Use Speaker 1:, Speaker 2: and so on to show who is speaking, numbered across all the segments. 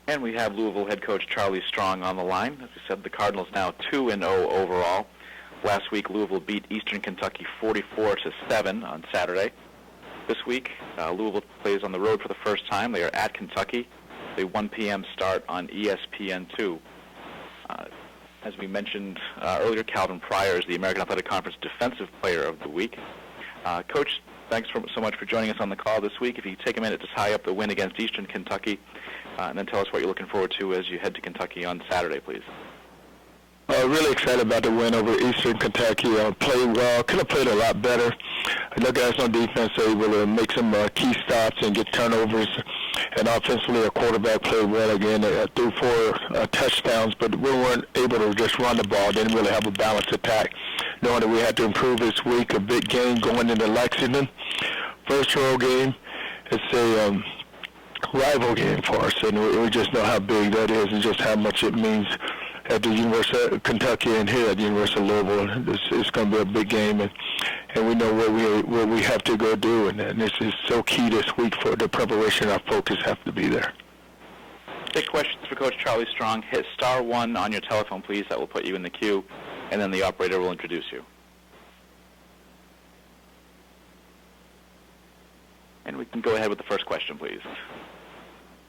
Speaker 1: And we have Louisville head coach Charlie Strong on the line. As we said, the Cardinals now 2-0 overall. Last week, Louisville beat Eastern Kentucky 44-7 on Saturday. This week, Louisville plays on the road for the first time. They are at Kentucky. A 1 p.m. start on ESPN2. As we mentioned earlier, Calvin Pryor is the American Athletic Conference Defensive Player of the Week. Coach, thanks so much for joining us on the call this week. If you take a minute to tie up the win against Eastern Kentucky, and then tell us what you're looking forward to as you head to Kentucky on Saturday, please.
Speaker 2: Really excited about the win over Eastern Kentucky. Played well. Could have played a lot better. The guys on defense are able to make some key stops and get turnovers. And offensively, our quarterback played well again. Threw 4 touchdowns, but we weren't able to just run the ball. Didn't really have a balanced attack. Knowing that we had to improve this week, a big game going into Lexington. First road game. It's a rival game for us, and we just know how big that is and just how much it means at the University of Kentucky and here at the University of Louisville. It's going to be a big game, and we know what we have to go do, and this is so key this week for the preparation. Our focus has to be there.
Speaker 1: Take questions for Coach Charlie Strong. Hit *1 on your telephone, please. That will put you in the queue, and then the operator will introduce you. And we can go ahead with the first question, please.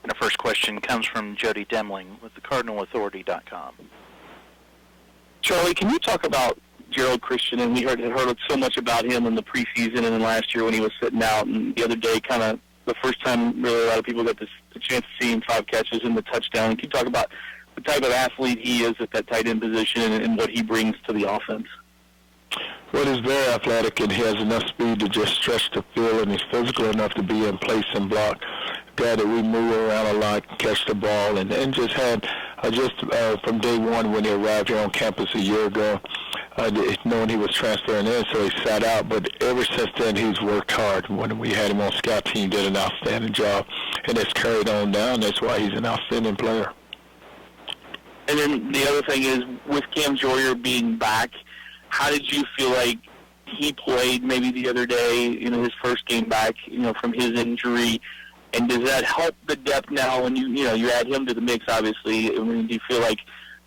Speaker 3: And the first question comes from Jody Demling with thecardinalauthority.com.
Speaker 4: Charlie, can you talk about Gerald Christian? And we heard so much about him in the preseason and then last year when he was sitting out, and the other day kind of the first time really a lot of people got the chance to see him, 5 catches and the touchdown. Can you talk about the type of athlete he is at that tight end position and what he brings to the offense?
Speaker 2: Well, he's very athletic, and he has enough speed to just stretch the field, and he's physical enough to be in place and block. Guy that we move around a lot, catch the ball, and just had, from day one when he arrived here on campus a year ago, knowing he was transferring in, so he sat out. But ever since then, he's worked hard. When we had him on scout team, did an outstanding job, and it's carried on down. That's why he's an outstanding player.
Speaker 4: And then the other thing is, with Cam Joyer being back, how did you feel like he played maybe the other day, his first game back, from his injury? And does that help the depth now when you add him to the mix, obviously? I mean, do you feel like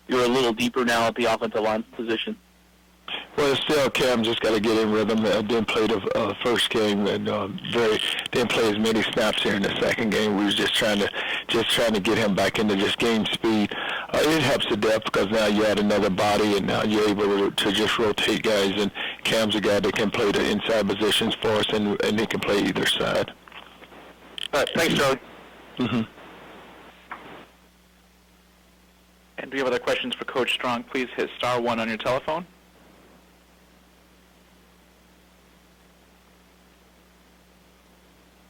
Speaker 4: you're a little deeper now at the offensive line position?
Speaker 2: Well, still, Cam just got to get in rhythm. Didn't play the first game, and didn't play as many snaps here in the second game. We was just trying to get him back into just game speed. It helps the depth because now you add another body, and now you're able to just rotate guys. And Cam's a guy that can play the inside positions for us, and he can play either side.
Speaker 4: All right, thanks, Charlie.
Speaker 2: Mm-hmm.
Speaker 1: And do you have other questions for Coach Strong? Please hit *1 on your telephone.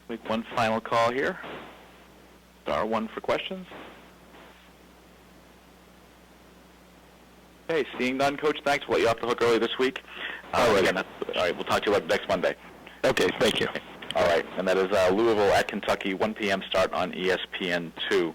Speaker 1: Make one final call here. *1 for questions. Okay, seeing none, Coach, thanks. We'll let you off the hook early this week.
Speaker 2: All right.
Speaker 1: Again, all right, we'll talk to you about next Monday.
Speaker 2: Okay, thank you.
Speaker 1: All right, and that is Louisville at Kentucky, 1 p.m. start on ESPN2.